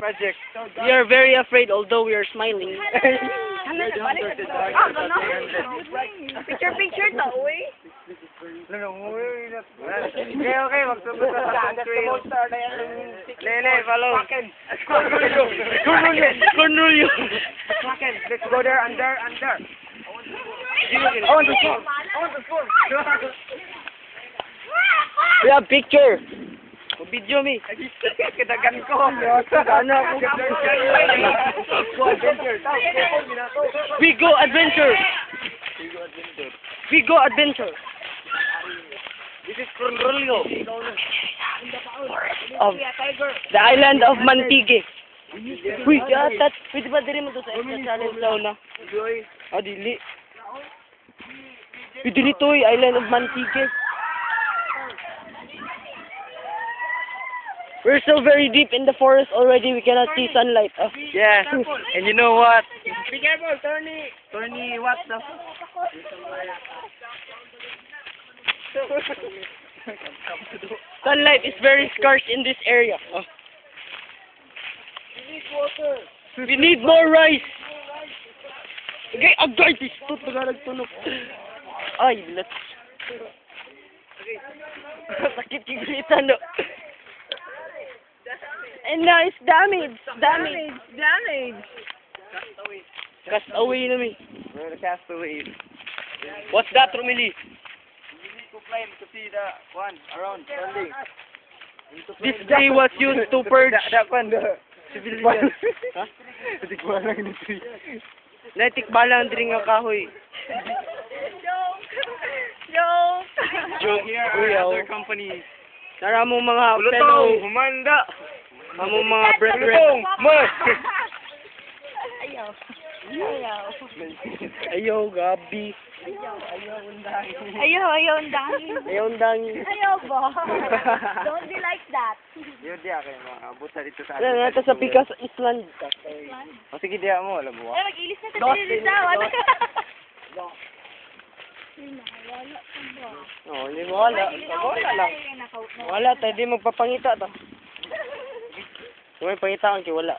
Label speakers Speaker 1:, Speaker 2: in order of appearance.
Speaker 1: project.
Speaker 2: We are very afraid, although we are smiling.
Speaker 3: Picture to, uy.
Speaker 1: Okay, okay, magsusunod sa trail. Lele, follow.
Speaker 2: Cornelio.
Speaker 1: Let's go there, under.
Speaker 2: I want to swim. We have picture. Video me.
Speaker 1: Kadagan ko.
Speaker 2: Ano ako? We go adventure. We go adventure.
Speaker 1: This is Cornelio.
Speaker 2: Of the island of Mantique. Uy, that. Pwede ba diri mo to sa challenge daw na? Ah, dili. Pwede dito island of Mantique. We're so very deep in the forest already, we cannot see sunlight. Oh.
Speaker 1: Yeah, and you know what?
Speaker 3: Be careful, Tony.
Speaker 1: Tony, what the?
Speaker 2: Sunlight is very scarce in this area. Oh. We need more rice. Okay, agay, this nagtunog. Ay, let's. Sakit yung grita, no? And now it's damaged. Cast away na me.
Speaker 1: We're the castaways.
Speaker 2: What's that, Romilly?
Speaker 1: We need to climb to see the one around standing.
Speaker 2: This day was used to purge
Speaker 1: That one, the
Speaker 2: civilians. Ha?
Speaker 1: Hindi ko alam yung tree.
Speaker 2: Letik balang diri nga kahoy.
Speaker 1: Joke here are other companies.
Speaker 2: Nara mo mga
Speaker 1: Ulutong,
Speaker 2: fellow,
Speaker 1: humanda.
Speaker 2: among mga brethren.
Speaker 1: Ulutong, mas.
Speaker 2: Ayaw, gabi.
Speaker 3: Ayaw, ang dami.
Speaker 2: Ayaw, dangi.
Speaker 3: Ayaw ba? Don't be like that.
Speaker 1: Yun diya kayo mga buta dito sa
Speaker 2: Yan, nata sa Picas Island.
Speaker 1: O sige diya mo, alam mo.
Speaker 3: Ay, mag-ilis na sa tinisawan.
Speaker 2: Oh, hindi mo wala. Wala lang. Wala, tayo di magpapangita to. Kung may pangita, ang wala.